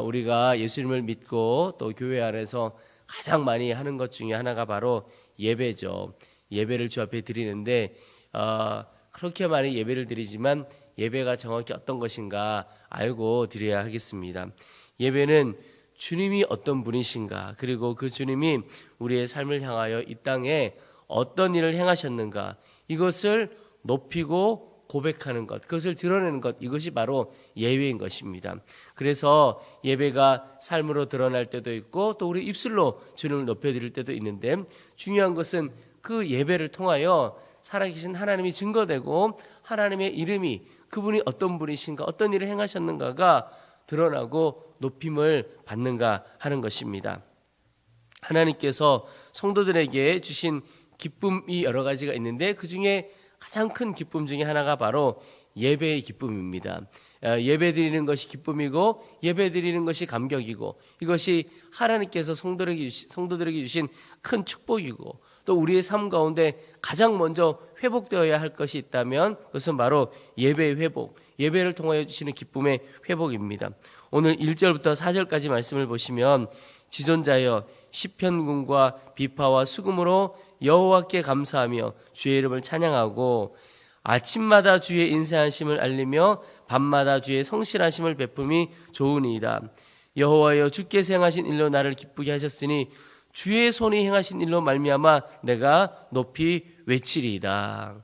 우리가 예수님을 믿고 또 교회 안에서 가장 많이 하는 것 중에 하나가 바로 예배죠. 예배를 주 앞에 드리는데 그렇게 많이 예배를 드리지만 예배가 정확히 어떤 것인가 알고 드려야 하겠습니다. 예배는 주님이 어떤 분이신가, 그리고 그 주님이 우리의 삶을 향하여 이 땅에 어떤 일을 행하셨는가, 이것을 높이고 고백하는 것, 그것을 드러내는 것, 이것이 바로 예배인 것입니다. 그래서 예배가 삶으로 드러날 때도 있고 또 우리 입술로 주님을 높여드릴 때도 있는데, 중요한 것은 그 예배를 통하여 살아계신 하나님이 증거되고 하나님의 이름이, 그분이 어떤 분이신가, 어떤 일을 행하셨는가가 드러나고 높임을 받는가 하는 것입니다. 하나님께서 성도들에게 주신 기쁨이 여러 가지가 있는데 그 중에 가장 큰 기쁨 중에 하나가 바로 예배의 기쁨입니다. 예배 드리는 것이 기쁨이고 예배 드리는 것이 감격이고, 이것이 하나님께서 성도들에게 주신 큰 축복이고, 또 우리의 삶 가운데 가장 먼저 회복되어야 할 것이 있다면 그것은 바로 예배의 회복, 예배를 통하여 주시는 기쁨의 회복입니다. 오늘 1절부터 4절까지 말씀을 보시면, 지존자여 시편군과 비파와 수금으로 여호와께 감사하며 주의 이름을 찬양하고, 아침마다 주의 인자하심을 알리며 밤마다 주의 성실하심을 베품이 좋으니이다. 여호와여 주께서 행하신 일로 나를 기쁘게 하셨으니 주의 손이 행하신 일로 말미암아 내가 높이 외치리이다.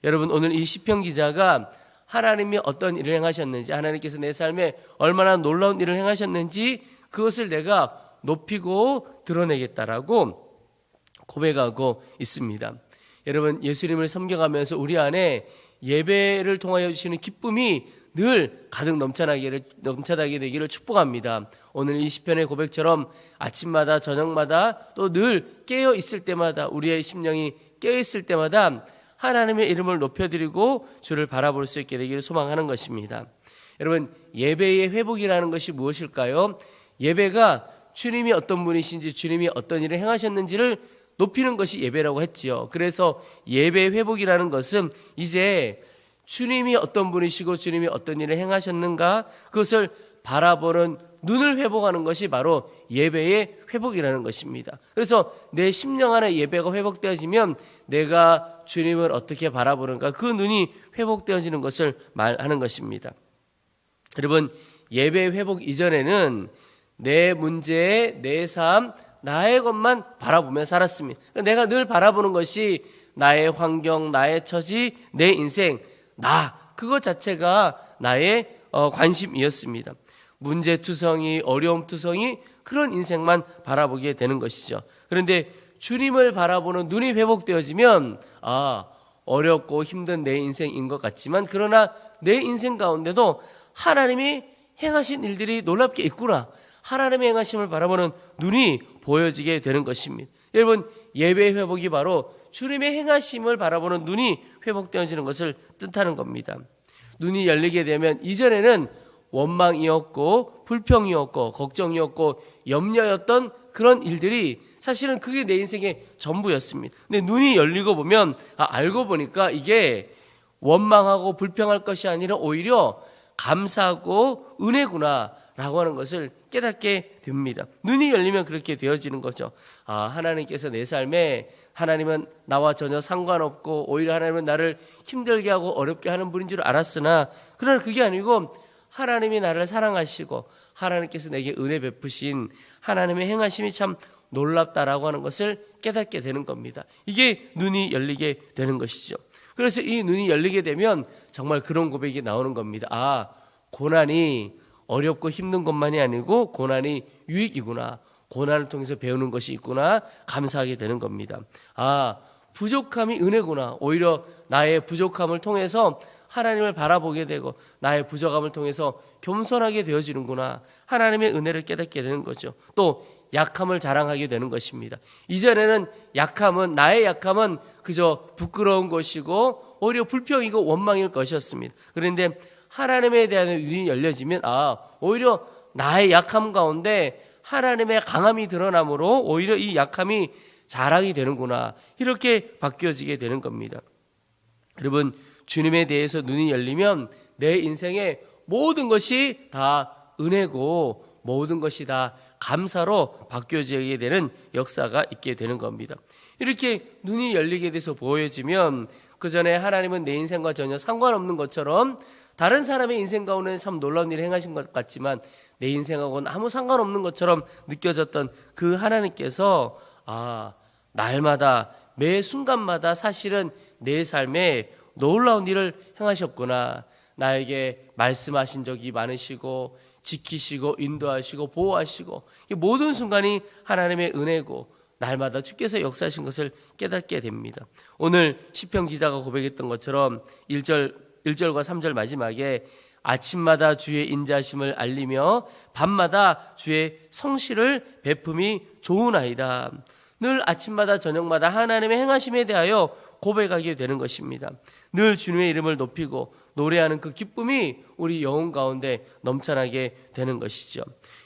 여러분, 오늘 이 시편 기자가 하나님이 어떤 일을 행하셨는지, 하나님께서 내 삶에 얼마나 놀라운 일을 행하셨는지 그것을 내가 높이고 드러내겠다라고 고백하고 있습니다. 여러분, 예수님을 섬겨가면서 우리 안에 예배를 통하여 주시는 기쁨이 늘 가득 넘쳐나게 되기를 축복합니다. 오늘 이 시편의 고백처럼 아침마다 저녁마다 또 늘 깨어 있을 때마다, 우리의 심령이 깨어 있을 때마다 하나님의 이름을 높여드리고 주를 바라볼 수 있게 되기를 소망하는 것입니다. 여러분, 예배의 회복이라는 것이 무엇일까요? 예배가 주님이 어떤 분이신지, 주님이 어떤 일을 행하셨는지를 높이는 것이 예배라고 했지요. 그래서 예배의 회복이라는 것은 이제 주님이 어떤 분이시고 주님이 어떤 일을 행하셨는가, 그것을 바라보는 눈을 회복하는 것이 바로 예배의 회복이라는 것입니다. 그래서 내 심령 안에 예배가 회복되어지면 내가 주님을 어떻게 바라보는가, 그 눈이 회복되어지는 것을 말하는 것입니다. 여러분, 예배 회복 이전에는 내 문제, 내 삶, 나의 것만 바라보며 살았습니다. 내가 늘 바라보는 것이 나의 환경, 나의 처지, 내 인생, 그것 자체가 나의 관심이었습니다. 문제투성이, 어려움투성이, 그런 인생만 바라보게 되는 것이죠. 그런데 주님을 바라보는 눈이 회복되어지면 어렵고 힘든 내 인생인 것 같지만, 그러나 내 인생 가운데도 하나님이 행하신 일들이 놀랍게 있구나, 하나님의 행하심을 바라보는 눈이 보여지게 되는 것입니다. 여러분, 예배의 회복이 바로 주님의 행하심을 바라보는 눈이 회복되어지는 것을 뜻하는 겁니다. 눈이 열리게 되면 이전에는 원망이었고 불평이었고 걱정이었고 염려였던 그런 일들이 사실은 그게 내 인생의 전부였습니다. 근데 눈이 열리고 보면 알고 보니까 이게 원망하고 불평할 것이 아니라 오히려 감사하고 은혜구나 라고 하는 것을 깨닫게 됩니다. 눈이 열리면 그렇게 되어지는 거죠. 하나님께서 내 삶에, 하나님은 나와 전혀 상관없고 오히려 하나님은 나를 힘들게 하고 어렵게 하는 분인 줄 알았으나, 그러나 그게 아니고 하나님이 나를 사랑하시고 하나님께서 내게 은혜 베푸신 하나님의 행하심이 참 놀랍다라고 하는 것을 깨닫게 되는 겁니다. 이게 눈이 열리게 되는 것이죠. 그래서 이 눈이 열리게 되면 정말 그런 고백이 나오는 겁니다. 고난이 어렵고 힘든 것만이 아니고 고난이 유익이구나, 고난을 통해서 배우는 것이 있구나, 감사하게 되는 겁니다. 부족함이 은혜구나, 오히려 나의 부족함을 통해서 하나님을 바라보게 되고 나의 부족함을 통해서 겸손하게 되어지는구나, 하나님의 은혜를 깨닫게 되는 거죠. 또 약함을 자랑하게 되는 것입니다. 이전에는 나의 약함은 그저 부끄러운 것이고 오히려 불평이고 원망일 것이었습니다. 그런데 하나님에 대한 눈이 열려지면 오히려 나의 약함 가운데 하나님의 강함이 드러나므로 오히려 이 약함이 자랑이 되는구나, 이렇게 바뀌어지게 되는 겁니다. 여러분, 주님에 대해서 눈이 열리면 내 인생의 모든 것이 다 은혜고 모든 것이 다 감사로 바뀌어지게 되는 역사가 있게 되는 겁니다. 이렇게 눈이 열리게 돼서 보여지면 그전에 하나님은 내 인생과 전혀 상관없는 것처럼 다른 사람의 인생 가운데 참 놀라운 일을 행하신 것 같지만 내 인생하고는 아무 상관없는 것처럼 느껴졌던 그 하나님께서 날마다 매 순간마다 사실은 내 삶에 놀라운 일을 행하셨구나. 나에게 말씀하신 적이 많으시고 지키시고 인도하시고 보호하시고 모든 순간이 하나님의 은혜고 날마다 주께서 역사하신 것을 깨닫게 됩니다. 오늘 시편 기자가 고백했던 것처럼 1절과 3절 마지막에 아침마다 주의 인자심을 알리며 밤마다 주의 성실을 베품이 좋으나이다. 늘 아침마다 저녁마다 하나님의 행하심에 대하여 고백하게 되는 것입니다. 늘 주님의 이름을 높이고 노래하는 그 기쁨이 우리 영혼 가운데 넘쳐나게 되는 것이죠.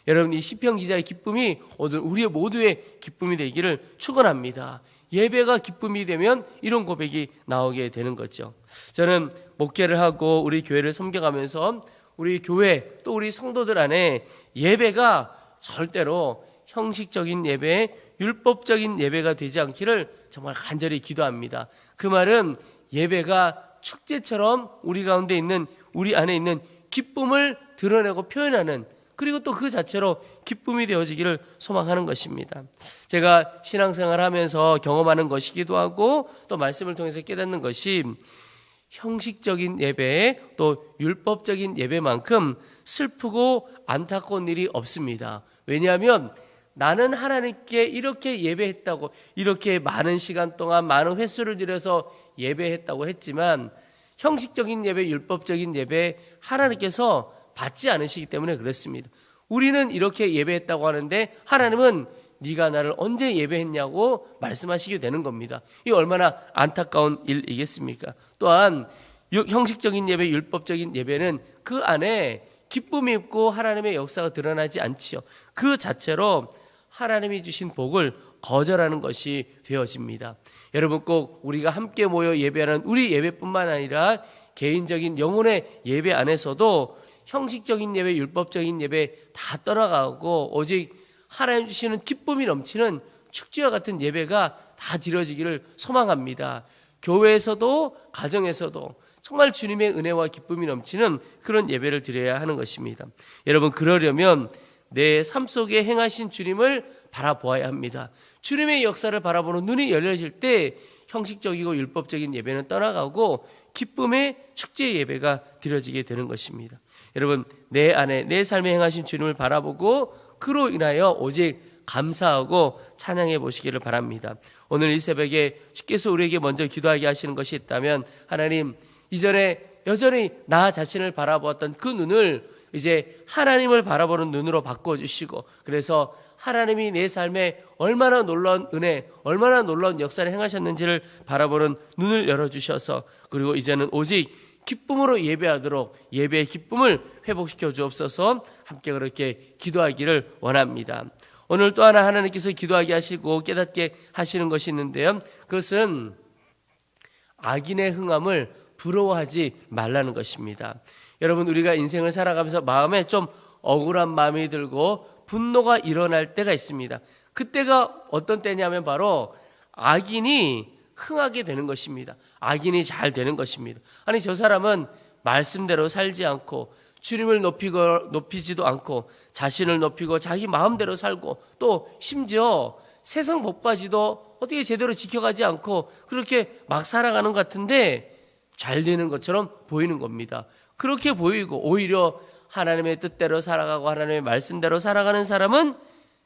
여러분, 이 시편 기자의 기쁨이 오늘 우리의 모두의 기쁨이 되기를 축원합니다. 예배가 기쁨이 되면 이런 고백이 나오게 되는 거죠. 저는 목회를 하고 우리 교회를 섬겨가면서 우리 교회 또 우리 성도들 안에 예배가 절대로 형식적인 예배, 율법적인 예배가 되지 않기를 정말 간절히 기도합니다. 그 말은 예배가 축제처럼 우리 가운데 있는, 우리 안에 있는 기쁨을 드러내고 표현하는, 그리고 또 그 자체로 기쁨이 되어지기를 소망하는 것입니다. 제가 신앙생활 하면서 경험하는 것이기도 하고 또 말씀을 통해서 깨닫는 것이 형식적인 예배 또 율법적인 예배만큼 슬프고 안타까운 일이 없습니다. 왜냐하면 나는 하나님께 이렇게 예배했다고, 이렇게 많은 시간 동안 많은 횟수를 들여서 예배했다고 했지만 형식적인 예배, 율법적인 예배 하나님께서 받지 않으시기 때문에 그렇습니다. 우리는 이렇게 예배했다고 하는데 하나님은 네가 나를 언제 예배했냐고 말씀하시게 되는 겁니다. 이 얼마나 안타까운 일이겠습니까? 또한 형식적인 예배, 율법적인 예배는 그 안에 기쁨이 있고 하나님의 역사가 드러나지 않지요. 그 자체로 하나님이 주신 복을 거절하는 것이 되어집니다. 여러분, 꼭 우리가 함께 모여 예배하는 우리 예배뿐만 아니라 개인적인 영혼의 예배 안에서도 형식적인 예배, 율법적인 예배 다 떠나가고 오직 하나님 주시는 기쁨이 넘치는 축제와 같은 예배가 다 드려지기를 소망합니다. 교회에서도 가정에서도 정말 주님의 은혜와 기쁨이 넘치는 그런 예배를 드려야 하는 것입니다. 여러분, 그러려면 내 삶 속에 행하신 주님을 바라보아야 합니다. 주님의 역사를 바라보는 눈이 열려질 때 형식적이고 율법적인 예배는 떠나가고 기쁨의 축제 예배가 드려지게 되는 것입니다. 여러분, 내 안에 내 삶에 행하신 주님을 바라보고 그로 인하여 오직 감사하고 찬양해 보시기를 바랍니다. 오늘 이 새벽에 주께서 우리에게 먼저 기도하게 하시는 것이 있다면, 하나님, 이전에 여전히 나 자신을 바라보았던 그 눈을 이제 하나님을 바라보는 눈으로 바꿔주시고, 그래서 하나님이 내 삶에 얼마나 놀라운 은혜, 얼마나 놀라운 역사를 행하셨는지를 바라보는 눈을 열어주셔서, 그리고 이제는 오직 기쁨으로 예배하도록 예배의 기쁨을 회복시켜 주옵소서. 함께 그렇게 기도하기를 원합니다. 오늘 또 하나 하나님께서 기도하게 하시고 깨닫게 하시는 것이 있는데요, 그것은 악인의 흥함을 부러워하지 말라는 것입니다. 여러분, 우리가 인생을 살아가면서 마음에 좀 억울한 마음이 들고 분노가 일어날 때가 있습니다. 그때가 어떤 때냐면 바로 악인이 흥하게 되는 것입니다. 악인이 잘 되는 것입니다. 아니, 저 사람은 말씀대로 살지 않고 주님을 높이지도 않고 자신을 높이고 자기 마음대로 살고 또 심지어 세상 법까지도 어떻게 제대로 지켜가지 않고 그렇게 막 살아가는 것 같은데 잘 되는 것처럼 보이는 겁니다. 그렇게 보이고 오히려 하나님의 뜻대로 살아가고 하나님의 말씀대로 살아가는 사람은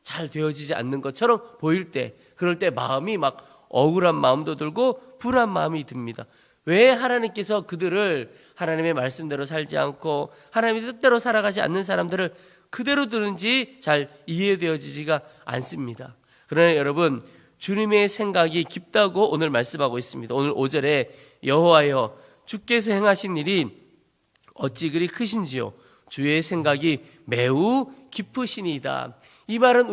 잘 되어지지 않는 것처럼 보일 때, 그럴 때 마음이 막 억울한 마음도 들고 불안 마음이 듭니다. 왜 하나님께서 그들을 하나님의 말씀대로 살지 않고 하나님의 뜻대로 살아가지 않는 사람들을 그대로 두는지 잘 이해되어지지가 않습니다. 그러나 여러분, 주님의 생각이 깊다고 오늘 말씀하고 있습니다. 오늘 5절에 여호와여, 주께서 행하신 일이 어찌 그리 크신지요, 주의 생각이 매우 깊으시니이다. 이 말은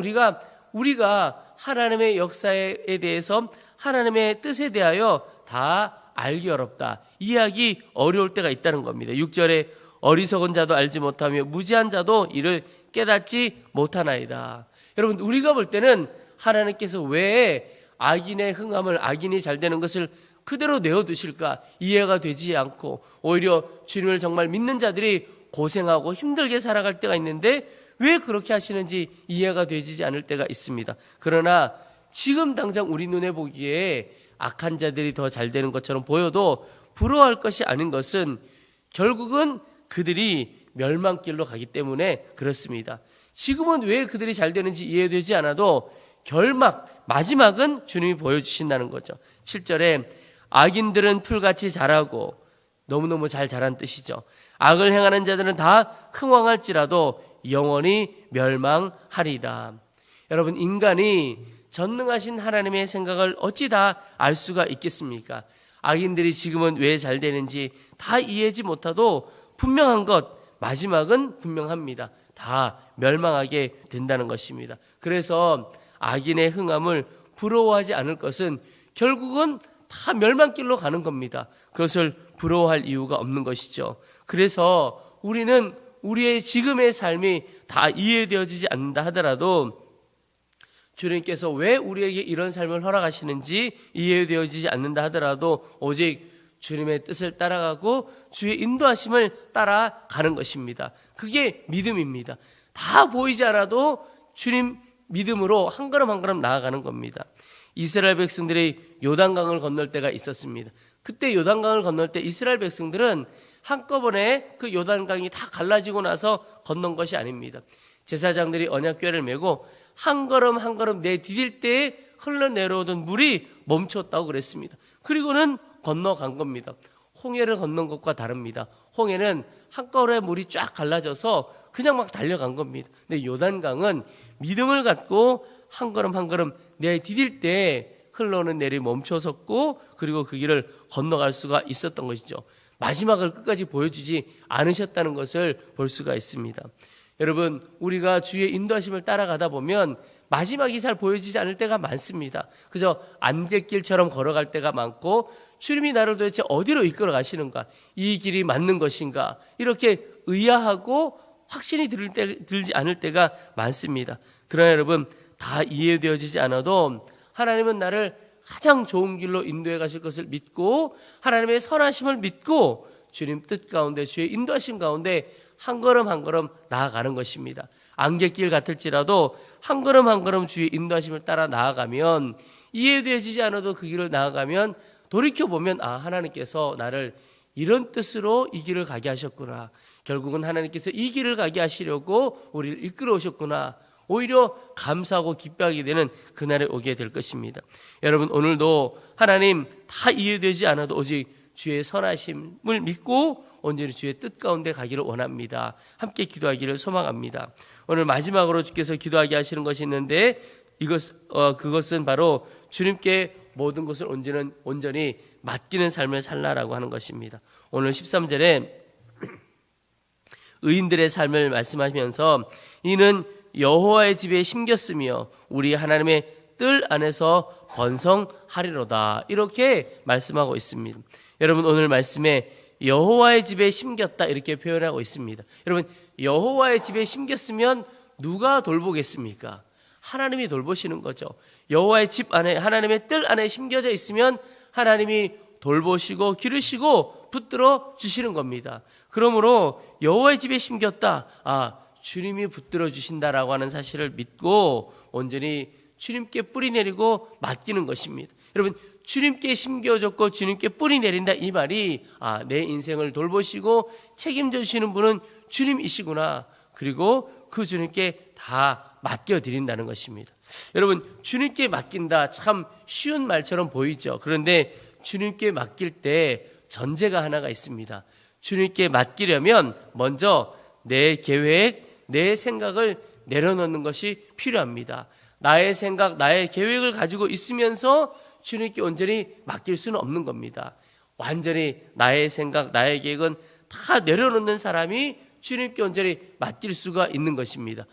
우리가 하나님의 역사에 대해서, 하나님의 뜻에 대하여 다 알기 어렵다, 이해하기 어려울 때가 있다는 겁니다. 6절에 어리석은 자도 알지 못하며 무지한 자도 이를 깨닫지 못하나이다. 여러분, 우리가 볼 때는 하나님께서 왜 악인의 흥함을, 악인이 잘 되는 것을 그대로 내어두실까 이해가 되지 않고, 오히려 주님을 정말 믿는 자들이 고생하고 힘들게 살아갈 때가 있는데 왜 그렇게 하시는지 이해가 되지 않을 때가 있습니다. 그러나 지금 당장 우리 눈에 보기에 악한 자들이 더 잘 되는 것처럼 보여도 부러워할 것이 아닌 것은 결국은 그들이 멸망길로 가기 때문에 그렇습니다. 지금은 왜 그들이 잘 되는지 이해되지 않아도 마지막은 주님이 보여주신다는 거죠. 7절에 악인들은 풀같이 자라고, 너무너무 잘 자란 뜻이죠. 악을 행하는 자들은 다 흥왕할지라도 영원히 멸망하리다. 여러분, 인간이 전능하신 하나님의 생각을 어찌 다 알 수가 있겠습니까? 악인들이 지금은 왜 잘 되는지 다 이해하지 못하도 분명한 것, 마지막은 분명합니다. 다 멸망하게 된다는 것입니다. 그래서 악인의 흥함을 부러워하지 않을 것은 결국은 다 멸망길로 가는 겁니다. 그것을 부러워할 이유가 없는 것이죠. 그래서 우리는 우리의 지금의 삶이 다 이해되어지지 않는다 하더라도 주님께서 왜 우리에게 이런 삶을 허락하시는지 이해되어지지 않는다 하더라도 오직 주님의 뜻을 따라가고 주의 인도하심을 따라가는 것입니다. 그게 믿음입니다. 다 보이지 않아도 주님 믿음으로 한 걸음 한 걸음 나아가는 겁니다. 이스라엘 백성들이 요단강을 건널 때가 있었습니다. 그때 요단강을 건널 때 이스라엘 백성들은 한꺼번에 그 요단강이 다 갈라지고 나서 건넌 것이 아닙니다. 제사장들이 언약궤를 메고 한 걸음 한 걸음 내디딜 때에 흘러내려오던 물이 멈췄다고 그랬습니다. 그리고는 건너간 겁니다. 홍해를 건넌 것과 다릅니다. 홍해는 한꺼번에 물이 쫙 갈라져서 그냥 막 달려간 겁니다. 근데 요단강은 믿음을 갖고 한 걸음 한 걸음 내디딜 때 흘러오는 내리 멈춰섰고, 그리고 그 길을 건너갈 수가 있었던 것이죠. 마지막을 끝까지 보여주지 않으셨다는 것을 볼 수가 있습니다. 여러분, 우리가 주의 인도하심을 따라가다 보면 마지막이 잘 보여지지 않을 때가 많습니다. 그저 안갯길처럼 걸어갈 때가 많고, 주님이 나를 도대체 어디로 이끌어 가시는가, 이 길이 맞는 것인가, 이렇게 의아하고 확신이 들지 않을 때가 많습니다. 그러나 여러분, 다 이해되어지지 않아도 하나님은 나를 가장 좋은 길로 인도해 가실 것을 믿고, 하나님의 선하심을 믿고 주님 뜻 가운데, 주의 인도하심 가운데 한 걸음 한 걸음 나아가는 것입니다. 안갯길 같을지라도 한 걸음 한 걸음 주의 인도하심을 따라 나아가면, 이해되어지지 않아도 그 길을 나아가면 돌이켜보면, 아, 하나님께서 나를 이런 뜻으로 이 길을 가게 하셨구나, 결국은 하나님께서 이 길을 가게 하시려고 우리를 이끌어 오셨구나, 오히려 감사하고 기뻐하게 되는 그날에 오게 될 것입니다. 여러분, 오늘도 하나님 다 이해되지 않아도 오직 주의 선하심을 믿고 온전히 주의 뜻 가운데 가기를 원합니다. 함께 기도하기를 소망합니다. 오늘 마지막으로 주께서 기도하게 하시는 것이 있는데, 그것은 바로 주님께 모든 것을 온전히 맡기는 삶을 살라라고 하는 것입니다. 오늘 13절에 의인들의 삶을 말씀하시면서 이는 여호와의 집에 심겼으며 우리 하나님의 뜰 안에서 번성하리로다, 이렇게 말씀하고 있습니다. 여러분, 오늘 말씀에 여호와의 집에 심겼다 이렇게 표현하고 있습니다. 여러분, 여호와의 집에 심겼으면 누가 돌보겠습니까? 하나님이 돌보시는 거죠. 여호와의 집 안에, 하나님의 뜰 안에 심겨져 있으면 하나님이 돌보시고 기르시고 붙들어 주시는 겁니다. 그러므로 여호와의 집에 심겼다, 주님이 붙들어 주신다라고 하는 사실을 믿고 온전히 주님께 뿌리 내리고 맡기는 것입니다. 여러분, 주님께 심겨졌고 주님께 뿌리 내린다, 이 말이 내 인생을 돌보시고 책임져 주시는 분은 주님이시구나, 그리고 그 주님께 다 맡겨드린다는 것입니다. 여러분, 주님께 맡긴다, 참 쉬운 말처럼 보이죠. 그런데 주님께 맡길 때 전제가 하나가 있습니다. 주님께 맡기려면 먼저 내 계획, 내 생각을 내려놓는 것이 필요합니다. 나의 생각, 나의 계획을 가지고 있으면서 주님께 온전히 맡길 수는 없는 겁니다. 완전히 나의 생각, 나의 계획은 다 내려놓는 사람이 주님께 온전히 맡길 수가 있는 것입니다.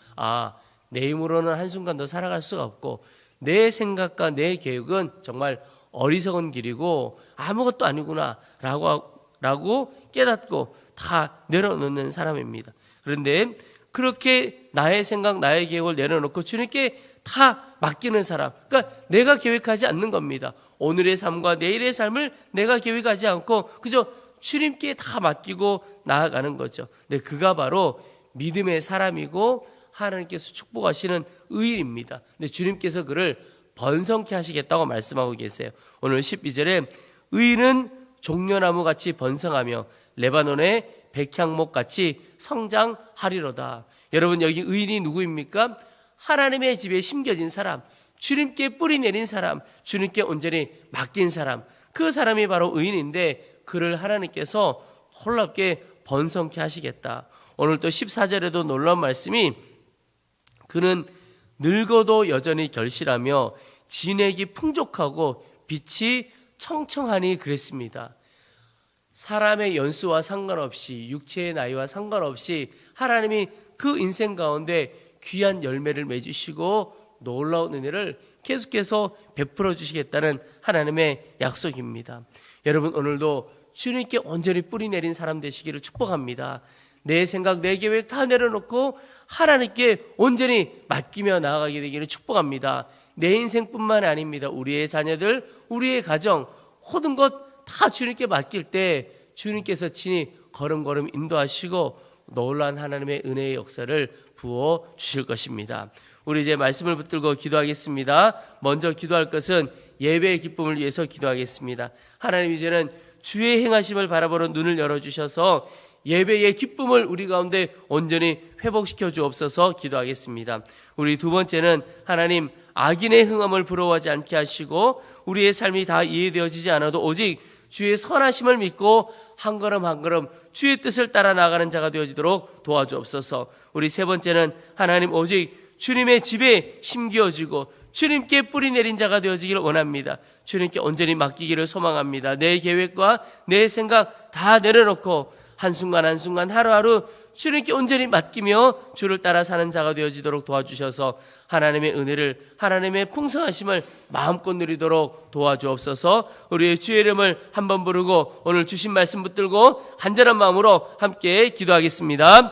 내 힘으로는 한순간도 살아갈 수가 없고, 내 생각과 내 계획은 정말 어리석은 길이고 아무것도 아니구나 라고 깨닫고 다 내려놓는 사람입니다. 그런데 그렇게 나의 생각, 나의 계획을 내려놓고 주님께 다 맡기는 사람. 그러니까 내가 계획하지 않는 겁니다. 오늘의 삶과 내일의 삶을 내가 계획하지 않고 그저 주님께 다 맡기고 나아가는 거죠. 근데 그가 바로 믿음의 사람이고 하나님께서 축복하시는 의인입니다. 근데 주님께서 그를 번성케 하시겠다고 말씀하고 계세요. 오늘 12절에 의인은 종려나무 같이 번성하며 레바논의 백향목 같이 성장하리로다. 여러분, 여기 의인이 누구입니까? 하나님의 집에 심겨진 사람, 주님께 뿌리 내린 사람, 주님께 온전히 맡긴 사람, 그 사람이 바로 의인인데 그를 하나님께서 놀랍게 번성케 하시겠다. 오늘 또 14절에도 놀라운 말씀이 그는 늙어도 여전히 결실하며 진액이 풍족하고 빛이 청청하니 그랬습니다. 사람의 연수와 상관없이 육체의 나이와 상관없이 하나님이 그 인생 가운데 귀한 열매를 맺으시고 놀라운 은혜를 계속해서 베풀어 주시겠다는 하나님의 약속입니다. 여러분, 오늘도 주님께 온전히 뿌리 내린 사람 되시기를 축복합니다. 내 생각, 내 계획 다 내려놓고 하나님께 온전히 맡기며 나아가게 되기를 축복합니다. 내 인생뿐만 아닙니다. 우리의 자녀들, 우리의 가정, 모든 것 다 주님께 맡길 때 주님께서 친히 걸음걸음 인도하시고 놀라운 하나님의 은혜의 역사를 부어 주실 것입니다. 우리 이제 말씀을 붙들고 기도하겠습니다. 먼저 기도할 것은 예배의 기쁨을 위해서 기도하겠습니다. 하나님, 이제는 주의 행하심을 바라보는 눈을 열어주셔서 예배의 기쁨을 우리 가운데 온전히 회복시켜 주옵소서 기도하겠습니다. 우리 두 번째는 하나님, 악인의 흥함을 부러워하지 않게 하시고 우리의 삶이 다 이해되어지지 않아도 오직 주의 선하심을 믿고 한 걸음 한 걸음 주의 뜻을 따라 나가는 자가 되어지도록 도와주옵소서. 우리 세 번째는 하나님, 오직 주님의 집에 심겨지고 주님께 뿌리 내린 자가 되어지기를 원합니다. 주님께 온전히 맡기기를 소망합니다. 내 계획과 내 생각 다 내려놓고 한순간 한순간 하루하루 주님께 온전히 맡기며 주를 따라 사는 자가 되어지도록 도와주셔서 하나님의 은혜를, 하나님의 풍성하심을 마음껏 누리도록 도와주옵소서. 우리의 주의 이름을 한번 부르고 오늘 주신 말씀 붙들고 간절한 마음으로 함께 기도하겠습니다.